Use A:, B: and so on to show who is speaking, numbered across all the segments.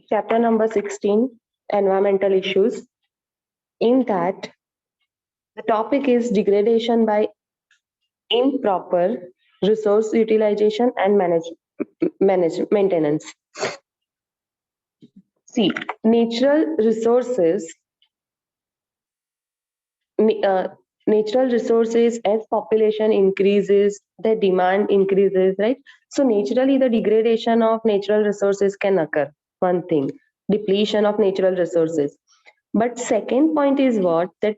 A: chapter number 16, environmental issues. In that, the topic is degradation by improper resource utilization and maintenance. See, natural resources, na- uh, natural resources, as population increases, the demand increases, right? So naturally, the degradation of natural resources can occur. One thing, depletion of natural resources. But second point is what, that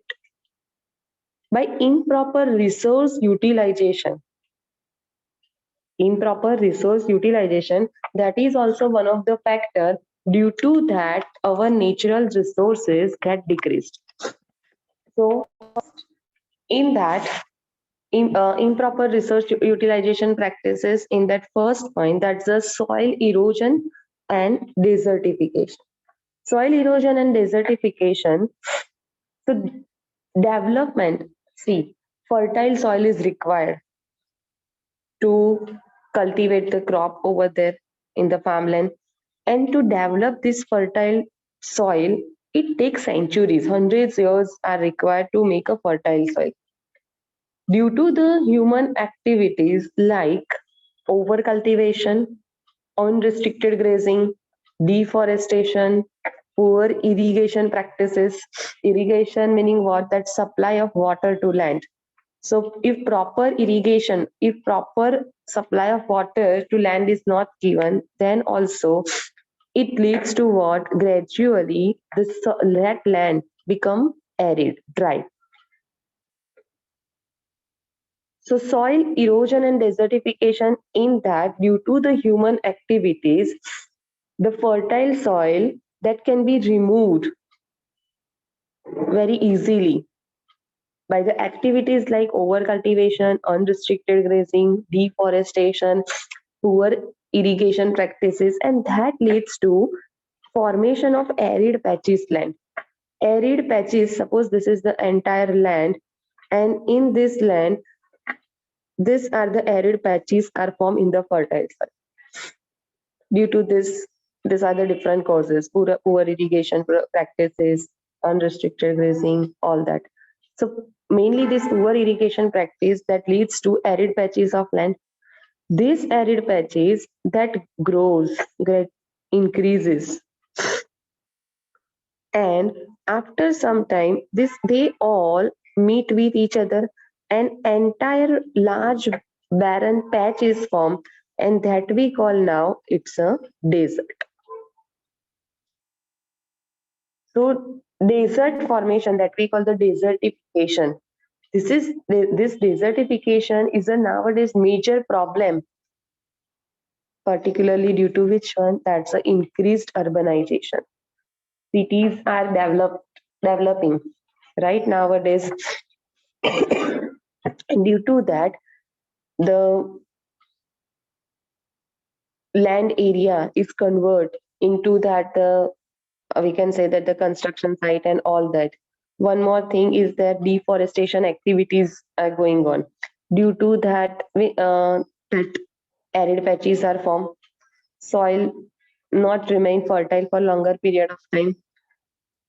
A: by improper resource utilization, that is also one of the factor, due to that our natural resources get decreased. So in that, improper resource utilization practices, in that first point, that's the soil erosion and desertification. Soil erosion and desertification. So development, see, fertile soil is required to cultivate the crop over there in the farmland. And to develop this fertile soil, it takes centuries, hundreds years are required to make a fertile soil. Due to the human activities like overcultivation, unrestricted grazing, deforestation, poor irrigation practices. Irrigation meaning what? That supply of water to land. So if proper supply of water to land is not given, then also it leads to what? Gradually, that land become arid, dry. So soil erosion and desertification, in that due to the human activities, the fertile soil that can be removed very easily by the activities like overcultivation, unrestricted grazing, deforestation, poor irrigation practices, and that leads to formation of arid patches land. Arid patches, suppose this is the entire land, and in this land, these are the arid patches are formed in the fertile soil. Due to this, these are the different causes: poor irrigation practices, unrestricted grazing, all that. So mainly this poor irrigation practice that leads to arid patches of land. These arid patches that grows, increases, and after some time, this they all meet with each other. An entire large barren patch is formed, and that we call now it's a desert. So desert formation, that we call the desertification. This desertification is a nowadays major problem, particularly due to which one? That's the increased urbanization. Cities are developing right nowadays. And due to that, the land area is converted into that, we can say that the construction site and all that. One more thing is that deforestation activities are going on. Due to that, that arid patches are formed, soil not remain fertile for longer period of time,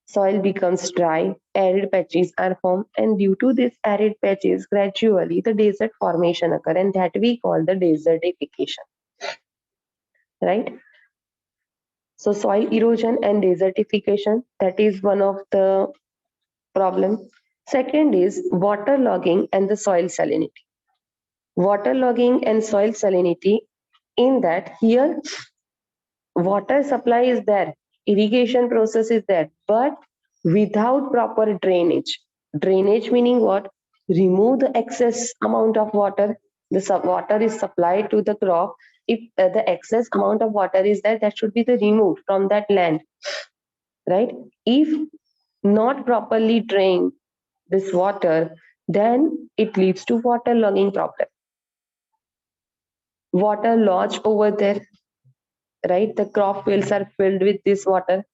A: soil becomes dry, arid patches are formed, and due to this arid patches, gradually the desert formation occur, and that we call the desertification, right? So soil erosion and desertification, that is one of the problem. Second is waterlogging and the soil salinity. Waterlogging and soil salinity, in that here water supply is there, irrigation process is there, but without proper drainage. Drainage meaning what? Remove the excess amount of water. The water is supplied to the crop. If the excess amount of water is there, that should be the removed from that land, right? If not properly drained this water, then it leads to waterlogging problem. Water lodge over there, right? The crop fields are filled with this water.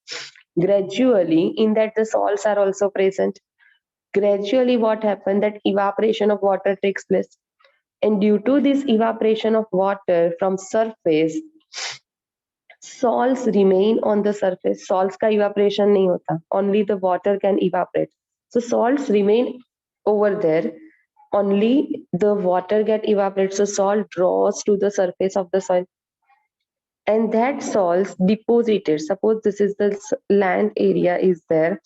A: Gradually, in that the salts are also present. Gradually, what happens, that evaporation of water takes place, and due to this evaporation of water from surface, salts remain on the surface. Salts का evaporation नहीं होता. Only the water can evaporate. So salts remain over there. Only the water get evaporated. So salt draws to the surface of the soil, and that salts deposited. Suppose this is the land area is there,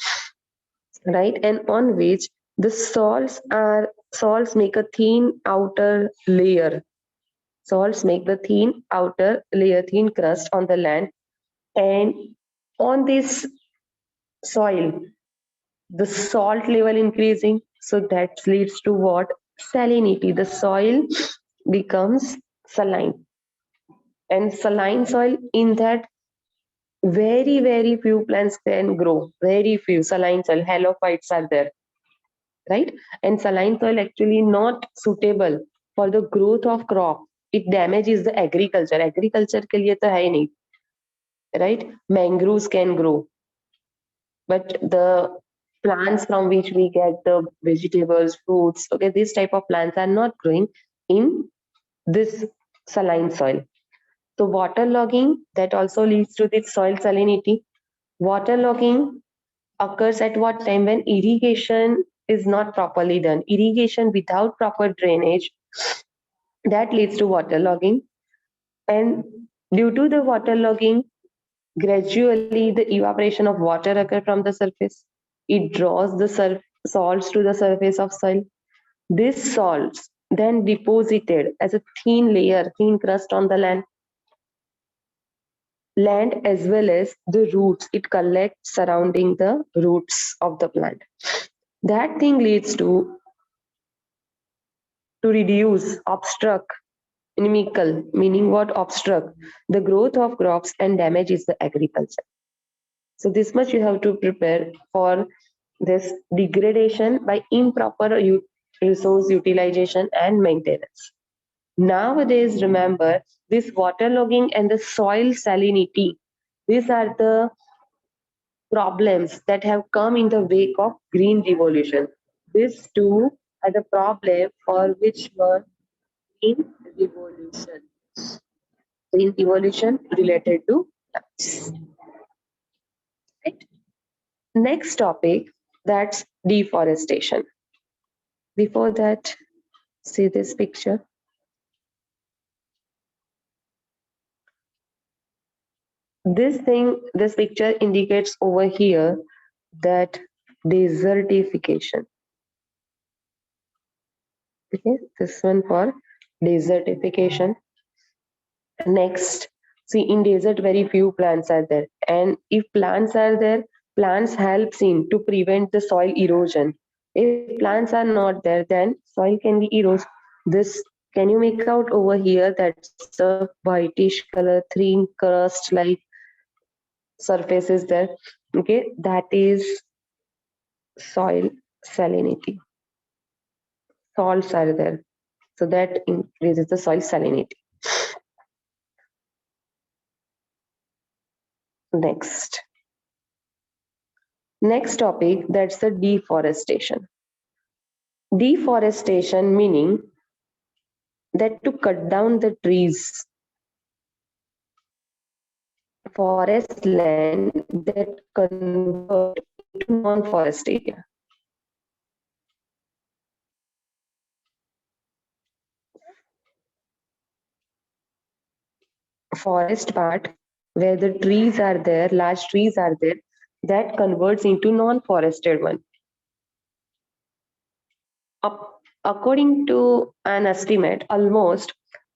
A: right? And on which the salts make a thin outer layer. Salts make the thin outer layer, thin crust on the land, and on this soil, the salt level increasing. So that leads to what? Salinity. The soil becomes saline, and saline soil, in that very few plants can grow. Very few saline soil, halophytes are there, right? And saline soil actually not suitable for the growth of crop. It damages the agriculture. Agriculture के लिए तो है ही नहीं, right? Mangroves can grow, but the plants from which we get the vegetables, fruits, okay, this type of plants are not growing in this saline soil. So waterlogging, that also leads to this soil salinity. Waterlogging occurs at what time? When irrigation is not properly done. Irrigation without proper drainage, that leads to waterlogging. And due to the waterlogging, gradually the evaporation of water occurs from the surface. It draws the salts to the surface of soil. These salts then deposited as a thin layer, thin crust on the land as well as the roots. It collects surrounding the roots of the plant. That thing leads to reduce, obstruct, inimical, meaning what? Obstruct the growth of crops and damages the agriculture. So this much you have to prepare for this degradation by improper resource utilization and maintenance. Nowadays, remember, this waterlogging and the soil salinity, these are the problems that have come in the wake of green revolution. These two are the problem for which were green revolution. Green revolution related to plants. Right? Next topic, that's deforestation. Before that, see this picture. This picture indicates over here that desertification. Okay, this one for desertification. Next, see, in desert very few plants are there, and if plants are there, plants helps in to prevent the soil erosion. If plants are not there, then soil can be eroded. This, can you make out over here? That's a whitish color, thin crust like surface is there. Okay, that is soil salinity. Salts are there, so that increases the soil salinity. Next topic, that's the deforestation. Deforestation meaning that to cut down the trees, forest land that convert into non-forest area. Forest part where the trees are there, large trees are there, that converts into non-forested one. According to an estimate, almost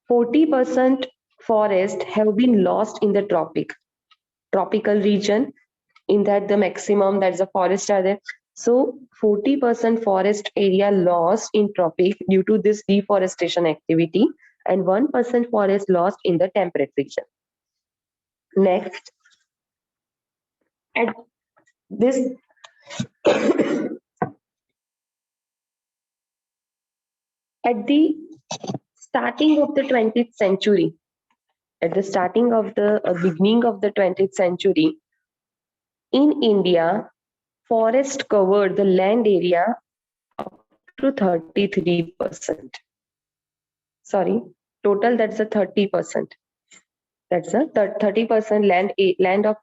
A: 40% forest have been lost in the tropical region. In that, the maximum that's the forest are there. So 40% forest area lost in tropic due to this deforestation activity, and 1% forest lost in the temperate region. Next, at this at the starting of the 20th century, at the starting of the beginning of the 20th century, in India, forest covered the land area up to 33%. Sorry, total that's a 30%. That's a 30% land of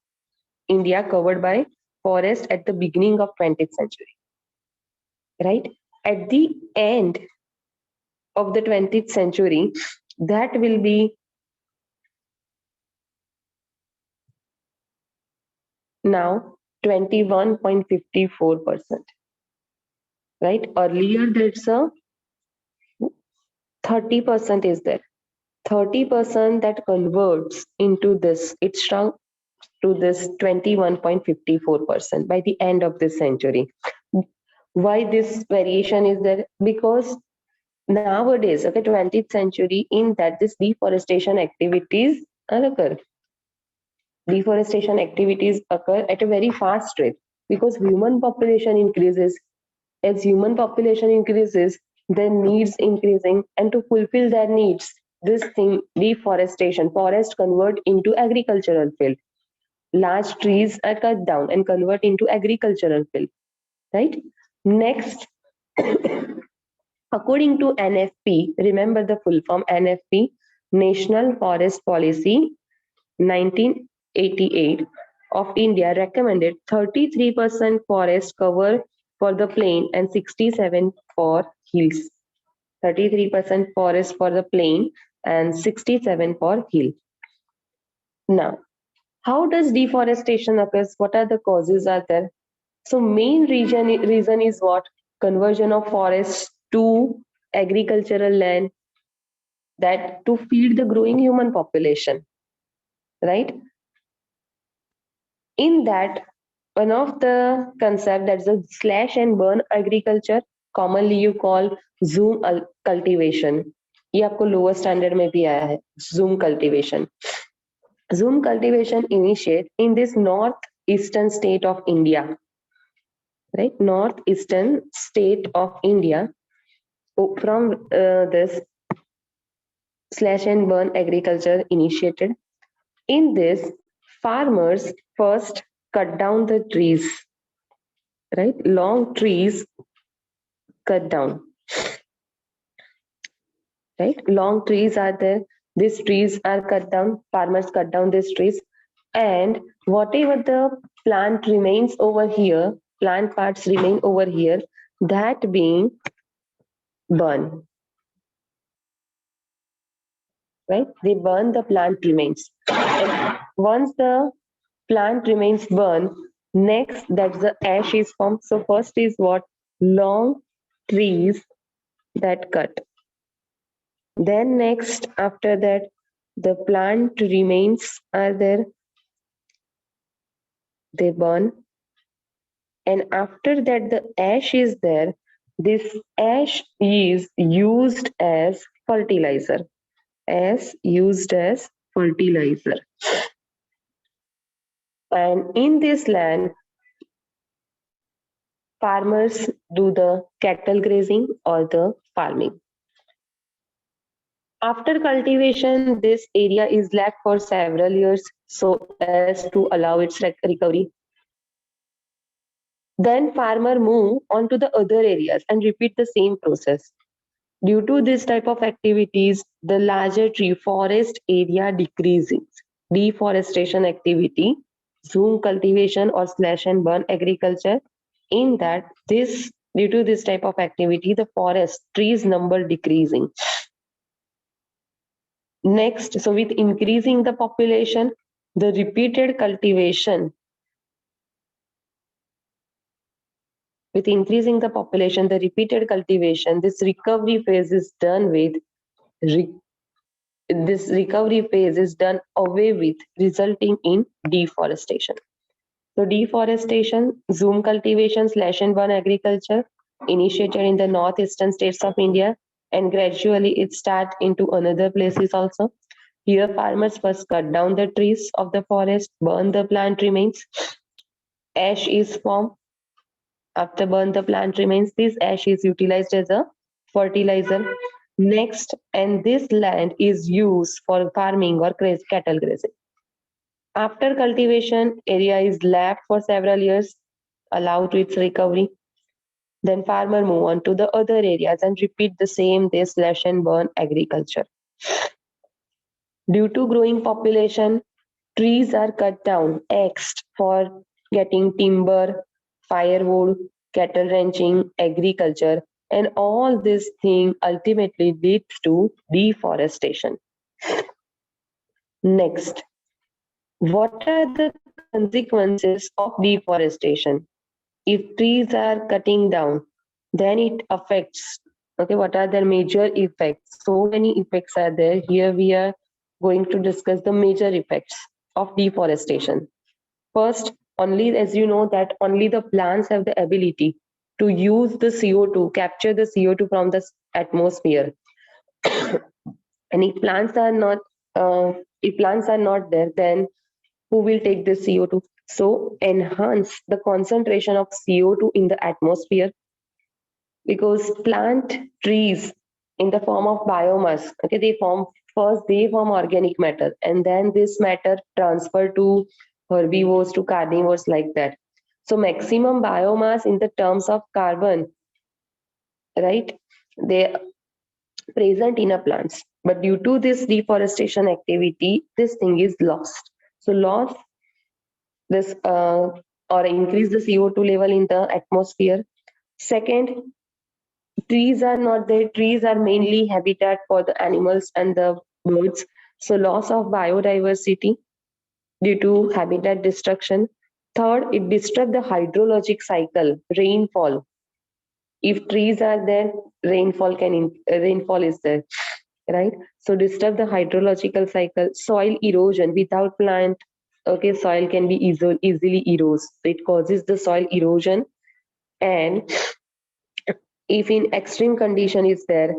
A: India covered by forest at the beginning of 20th century, right? At the end of the 20th century, that will be now 21.54%, right? Earlier, that's a 30% is there. 30% that converts into this, it shrunk to this 21.54% by the end of this century. Why this variation is there? Because nowadays, okay, 20th century, in that this deforestation activities occur. Deforestation activities occur at a very fast rate because human population increases. As human population increases, their needs increasing, and to fulfill their needs, this thing, deforestation, forest convert into agricultural field. Large trees are cut down and convert into agricultural field, right? Next, according to NFP, remember the full form NFP, National Forest Policy 1988 of India recommended 33% forest cover for the plain and 67 for hills. 33% forest for the plain and 67 for hill. Now, how does deforestation occurs? What are the causes are there? So main reason is what? Conversion of forests to agricultural land, that to feed the growing human population, right? In that, one of the concept, that's a slash and burn agriculture, commonly you call zoom cultivation. ये आपको lower standard में भी आया है, zoom cultivation. Zoom cultivation initiate in this northeastern state of India, right? Northeastern state of India. From this slash and burn agriculture initiated. In this, farmers first cut down the trees, right? Long trees cut down, right? Long trees are there. These trees are cut down. Farmers cut down these trees, and whatever the plant remains over here, plant parts remain over here, that being burned, right? They burn the plant remains. And once the plant remains burned, next that's the ash is formed. So first is what? Long trees that cut. Then next, after that, the plant remains are there, they burn. And after that, the ash is there. This ash is used as fertilizer. As used as fertilizer. And in this land, farmers do the cattle grazing or the farming. After cultivation, this area is left for several years so as to allow its recovery. Then farmer move on to the other areas and repeat the same process. Due to this type of activities, the larger tree forest area decreases. Deforestation activity, zoom cultivation or slash and burn agriculture, in that this, due to this type of activity, the forest trees number decreasing. Next, so with increasing the population, the repeated cultivation, with increasing the population, the repeated cultivation, this recovery phase is done with, this recovery phase is done away with, resulting in deforestation. So deforestation, zoom cultivation, slash and burn agriculture, initiated in the northeastern states of India, and gradually it start into another places also. Here farmers first cut down the trees of the forest, burn the plant remains, ash is formed. After burn the plant remains, this ash is utilized as a fertilizer. Next, and this land is used for farming or cattle grazing. After cultivation, area is left for several years, allowed to its recovery. Then farmer move on to the other areas and repeat the same, they slash and burn agriculture. Due to growing population, trees are cut down, axed for getting timber, firewood, cattle ranching, agriculture, and all this thing ultimately leads to deforestation. Next, what are the consequences of deforestation? If trees are cutting down, then it affects. Okay, what are the major effects? So many effects are there. Here we are going to discuss the major effects of deforestation. First, only as you know that only the plants have the ability to use the CO2, capture the CO2 from the atmosphere. And if plants are not there, then who will take the CO2? So enhance the concentration of CO2 in the atmosphere, because plant trees in the form of biomass, okay, they form organic matter, and then this matter transfer to herbivores, to carnivores, like that. So maximum biomass in the terms of carbon, right, they present in a plants, but due to this deforestation activity, this thing is lost. So loss this or increase the CO2 level in the atmosphere. Second, trees are not there. Trees are mainly habitat for the animals and the birds. So loss of biodiversity due to habitat destruction. Third, it disrupts the hydrologic cycle, rainfall. If trees are there, rainfall is there, right? So disturb the hydrological cycle. Soil erosion without plant, okay, soil can be easily erodes. So it causes the soil erosion, and if in extreme condition is there,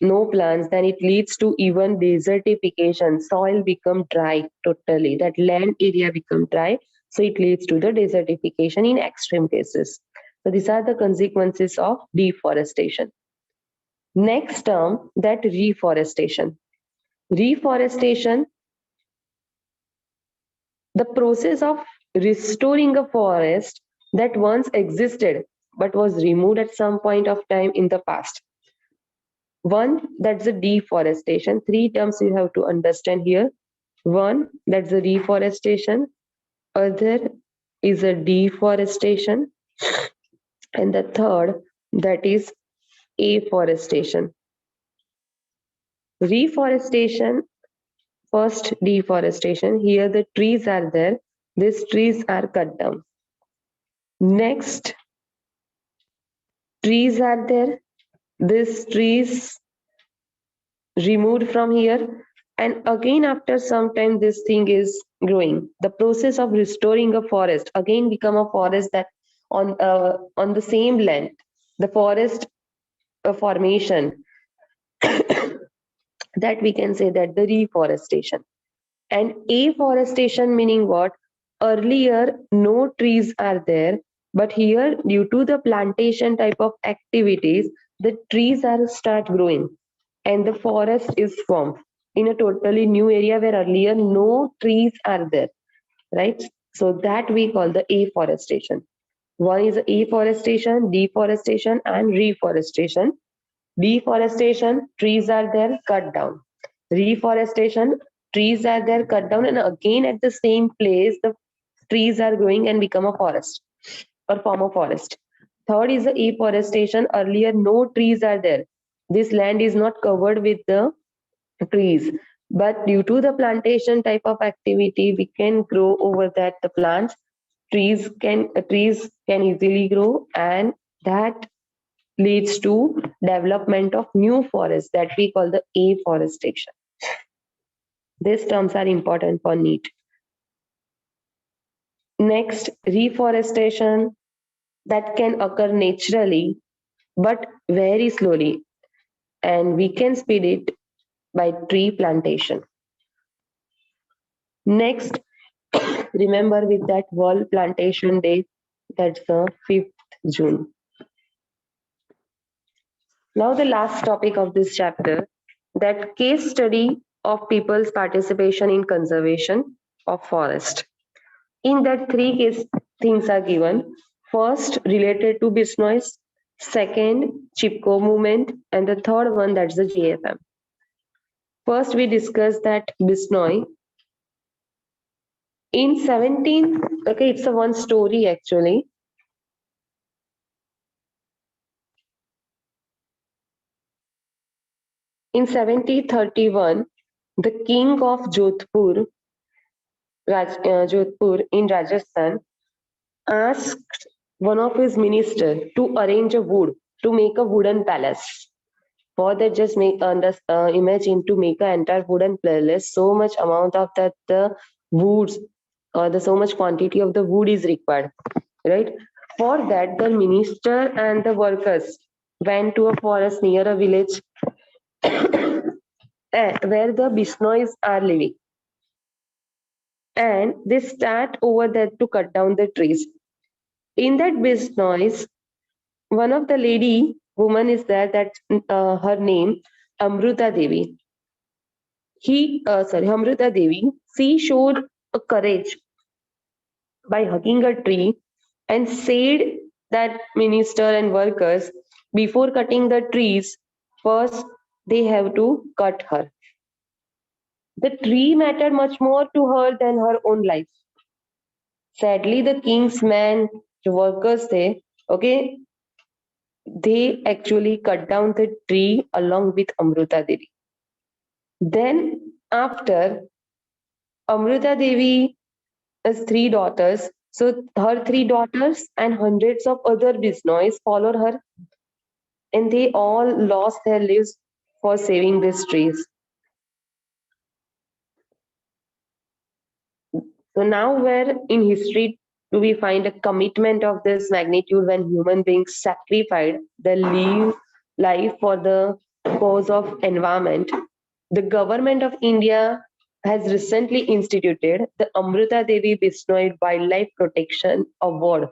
A: no plants, then it leads to even desertification. Soil become dry totally. That land area become dry. So it leads to the desertification in extreme cases. So these are the consequences of deforestation. Next term, that reforestation. Reforestation, the process of restoring a forest that once existed but was removed at some point of time in the past. One, that's the deforestation. Three terms you have to understand here. One, that's the reforestation. Other is a deforestation. And the third, that is afforestation. Reforestation, first deforestation. Here the trees are there. These trees are cut down. Next, trees are there. These trees removed from here, and again after some time this thing is growing. The process of restoring a forest again become a forest that on the same land, the forest formation, that we can say that the reforestation. And afforestation meaning what? Earlier no trees are there, but here due to the plantation type of activities, the trees are start growing and the forest is formed in a totally new area where earlier no trees are there, right? So that we call the afforestation. One is afforestation, deforestation, and reforestation. Deforestation, trees are there, cut down. Reforestation, trees are there, cut down, and again at the same place, the trees are growing and become a forest or form a forest. Third is the afforestation. Earlier, no trees are there. This land is not covered with the trees, but due to the plantation type of activity, we can grow over that the plants. Trees can easily grow, and that leads to development of new forests that we call the afforestation. These terms are important for NEET. Next, reforestation, that can occur naturally but very slowly, and we can speed it by tree plantation. Next, remember with that World Plantation Day, that's the 5th June. Now the last topic of this chapter, that case study of people's participation in conservation of forest. In that three case things are given. First, related to Bisnois. Second, Chipko movement. And the third one, that's the JFM. First, we discussed that Bisnoy in 17. Okay, it's a one story actually. In 1731, the king of Jodhpur in Rajasthan asked one of his ministers to arrange a wood to make a wooden palace. For that, just make imagine to make an entire wooden palace, so much amount of that the woods or the so much quantity of the wood is required, right? For that, the minister and the workers went to a forest near a village where the Bisnois are living, and they start over there to cut down the trees. In that Bisnois, one of the lady woman is there that her name Amruta Devi. Amruta Devi. She showed a courage by hugging a tree and said that minister and workers before cutting the trees, first they have to cut her. The tree mattered much more to her than her own life. Sadly, the king's men, the workers say, okay, they actually cut down the tree along with Amruta Devi. Then, after Amruta Devi has three daughters, so her three daughters and hundreds of other Bisnois followed her, and they all lost their lives for saving these trees. So now, where in history do we find a commitment of this magnitude when human beings sacrificed their life for the cause of environment? The government of India has recently instituted the Amrita Devi Bisnoy Wildlife Protection Award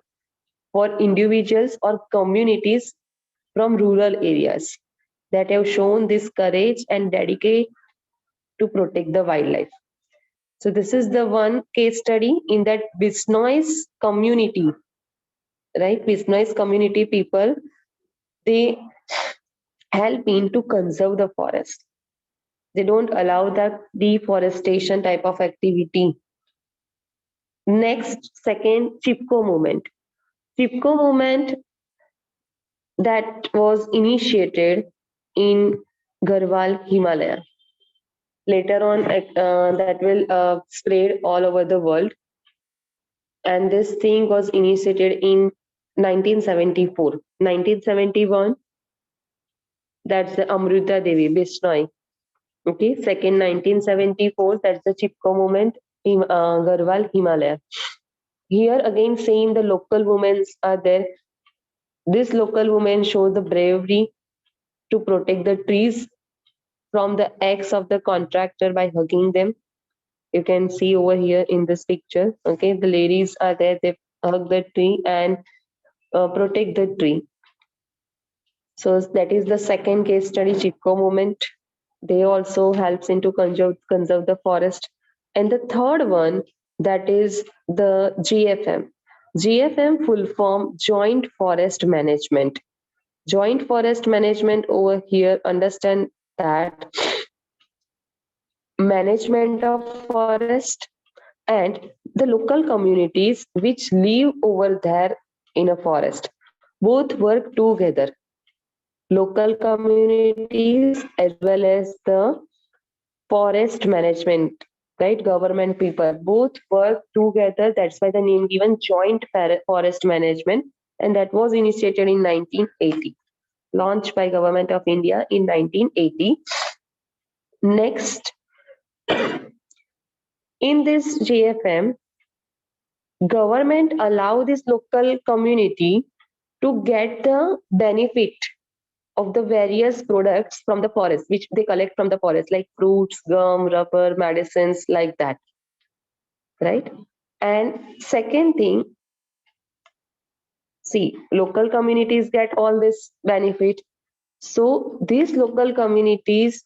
A: for individuals or communities from rural areas that have shown this courage and dedicate to protect the wildlife. So this is the one case study in that Bisnoy's community, right? Bisnoy's community people, they help in to conserve the forest. They don't allow that deforestation type of activity. Next, second, Chipko movement. Chipko movement that was initiated in Garhwal, Himalaya. Later on, that will spread all over the world. And this thing was initiated in 1974. 1971, that's the Amruta Devi, Bishnoi. Okay, second 1974, that's the Chipko movement in Garhwal, Himalaya. Here again, saying the local women are there. This local women show the bravery to protect the trees from the acts of the contractor by hugging them. You can see over here in this picture. Okay, the ladies are there, they hug the tree and protect the tree. So that is the second case study, Chipko movement. They also helps into conserve the forest. And the third one, that is the GFM. GFM full form Joint Forest Management. Joint Forest Management over here understand that management of forest and the local communities which live over there in a forest both work together, local communities as well as the forest management, right? Government people both work together. That's why the name given joint forest management, and that was initiated in 1980, launched by government of India in 1980. Next, in this JFM, government allow this local community to get the benefit of the various products from the forest which they collect from the forest, like fruits, gum, rubber, medicines, like that, right? And second thing, see, local communities get all this benefit, so these local communities,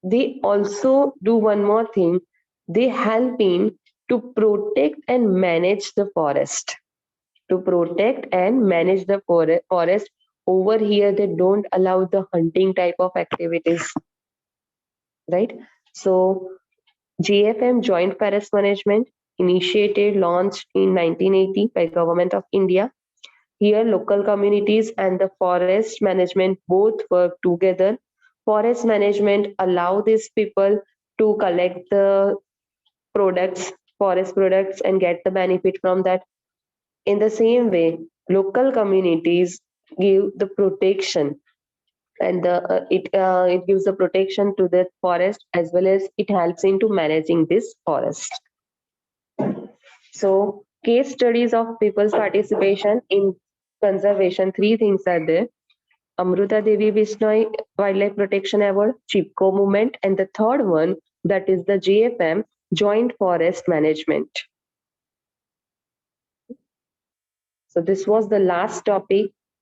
A: they also do one more thing, they help in to protect and manage the forest, to protect and manage the forest. Over here they don't allow the hunting type of activities. right? So JFM, Joint Forest Management, initiated, launched in 1980 by Government of India. Here, local communities and the forest management both work together. Forest management allow these people to collect the products, forest products, and get the benefit from that. In the same way, local communities give the protection, and it gives the protection to the forest, as well as it helps into managing this forest. So, case studies of people's participation in conservation, three things are there: Amruta Devi Bishnoi Wildlife Protection Award, Chipko Movement, and the third one, that is the JFM, Joint Forest Management. So this was the last topic